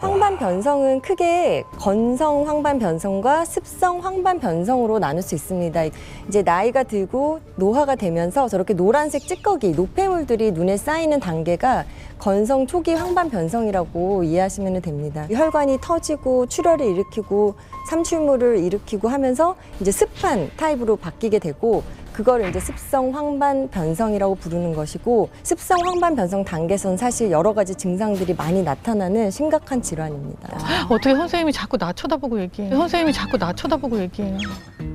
황반 변성은 크게 건성 황반 변성과 습성 황반 변성으로 나눌 수 있습니다. 이제 나이가 들고 노화가 되면서 저렇게 노란색 찌꺼기, 노폐물들이 눈에 쌓이는 단계가 건성 초기 황반 변성이라고 이해하시면 됩니다. 혈관이 터지고 출혈을 일으키고 삼출물을 일으키고 하면서 이제 습한 타입으로 바뀌게 되고 그걸 이제 습성 황반 변성이라고 부르는 것이고 습성 황반 변성 단계에서는 사실 여러 가지 증상들이 많이 나타나는 심각한 질환입니다. 어떻게 선생님이 자꾸 나 쳐다보고 얘기해요? 선생님이 자꾸 나 쳐다보고 얘기해요.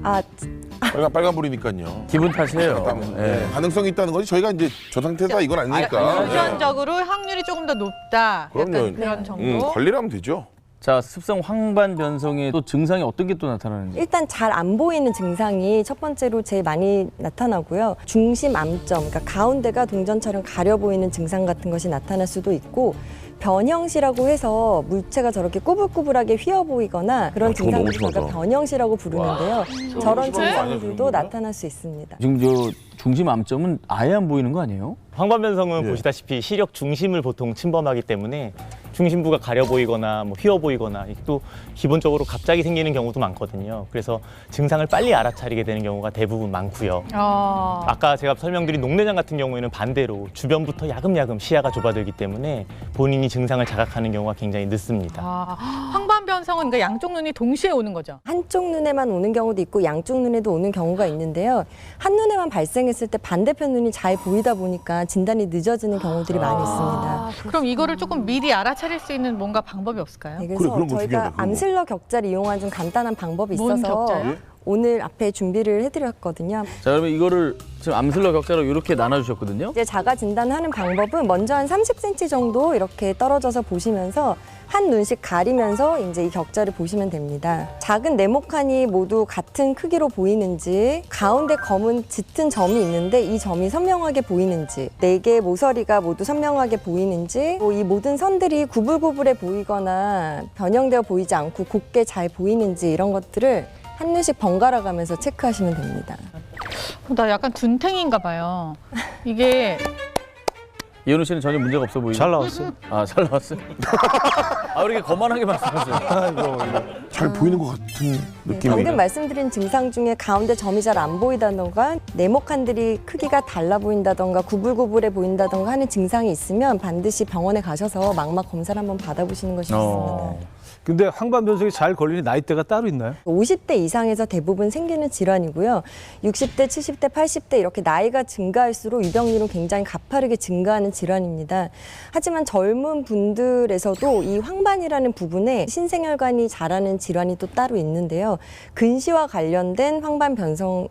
아, 빨간불이니까요. 기분 탓이에요. 네. 가능성이 있다는 거지 저희가 이제 저 상태다 이건 아니니까. 유전적으로 확률이 조금 더 높다. 그럼요. 약간 그런 정도. 관리하면 되죠. 자, 습성 황반 변성의 또 증상이 어떤 게 또 나타나는지. 일단 잘 안 보이는 증상이 첫 번째로 제일 많이 나타나고요. 중심 암점, 그러니까 가운데가 동전처럼 가려 보이는 증상 같은 것이 나타날 수도 있고 변형시라고 해서 물체가 저렇게 꾸불꾸불하게 휘어 보이거나 그런 저거 너무 증상들을 저희가 심하다. 변형시라고 부르는데요. 저런 심한 거 아니에요, 증상들도 나타날 수 있습니다. 지금 저 중심 암점은 아예 안 보이는 거 아니에요? 황반변성은 예. 보시다시피 시력 중심을 보통 침범하기 때문에 중심부가 가려 보이거나 뭐 휘어 보이거나 또 기본적으로 갑자기 생기는 경우도 많거든요. 그래서 증상을 빨리 알아차리게 되는 경우가 대부분 많고요. 아까 제가 설명드린 녹내장 같은 경우에는 반대로 주변부터 야금야금 시야가 좁아들기 때문에 본인이 증상을 자각하는 경우가 굉장히 늦습니다. 황반변성은 그러니까 양쪽 눈이 동시에 오는 거죠. 한쪽 눈에만 오는 경우도 있고 양쪽 눈에도 오는 경우가 있는데요. 한 눈에만 발생했을 때 반대편 눈이 잘 보이다 보니까 진단이 늦어지는 경우들이 많이 있습니다. 그럼 이거를 조금 미리 알아차릴 수 있는 뭔가 방법이 없을까요? 네, 그래, 그래서 그런 거 저희가 중요하다, 그런 거. 암슬러 격자를 이용한 좀 간단한 방법이 뭔 있어서 격자요? 오늘 앞에 준비를 해드렸거든요. 자, 그러면 이거를 지금 암슬러 격자로 이렇게 나눠주셨거든요. 이제 자가 진단하는 방법은 먼저 한 30cm 정도 이렇게 떨어져서 보시면서 한 눈씩 가리면서 이제 이 격자를 보시면 됩니다. 작은 네모칸이 모두 같은 크기로 보이는지, 가운데 검은 짙은 점이 있는데 이 점이 선명하게 보이는지, 4개의 모서리가 모두 선명하게 보이는지, 이 모든 선들이 구불구불해 보이거나 변형되어 보이지 않고 곱게 잘 보이는지 이런 것들을 한 눈씩 번갈아 가면서 체크하시면 됩니다. 나 약간 둔탱인가 봐요. 이게 이현우 씨는 전혀 문제가 없어 보이죠? 잘 나왔어요. 아, 잘 나왔어요? 아, 왜 이렇게 거만하게 말씀하세요? 잘 보이는 것 같은 느낌이. 방금 말씀드린 증상 중에 가운데 점이 잘 안 보이다던가 네모칸들이 크기가 달라 보인다던가 구불구불해 보인다던가 하는 증상이 있으면 반드시 병원에 가셔서 망막 검사를 한번 받아보시는 것이 좋습니다. 근데 황반 변성이 잘 걸리는 나이대가 따로 있나요? 50대 이상에서 대부분 생기는 질환이고요. 60대, 70대, 80대 이렇게 나이가 증가할수록 유병률은 굉장히 가파르게 증가하는 질환입니다. 하지만 젊은 분들에서도 이 황반이라는 부분에 신생혈관이 자라는 질환이 또 따로 있는데요. 근시와 관련된 황반 변성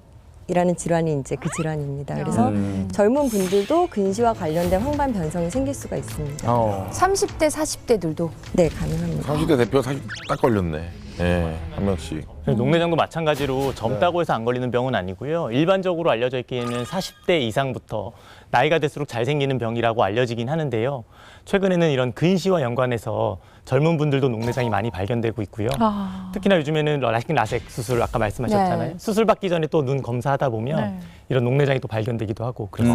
이라는 질환이 이제 그 질환입니다. 그래서 젊은 분들도 근시와 관련된 황반 변성이 생길 수가 있습니다. 30대, 40대들도. 네, 가능합니다. 30대 대표 사실 딱 걸렸네. 예, 한 명씩. 녹내장도 마찬가지로 젊다고 해서 안 걸리는 병은 아니고요. 일반적으로 알려져 있기에는 40대 이상부터 나이가 들수록 잘 생기는 병이라고 알려지긴 하는데요. 최근에는 이런 근시와 연관해서 젊은 분들도 녹내장이 많이 발견되고 있고요. 특히나 요즘에는 라식 수술 아까 말씀하셨잖아요. 네. 수술 받기 전에 또 눈 검사하다 보면 네. 이런 녹내장이 또 발견되기도 하고 그래서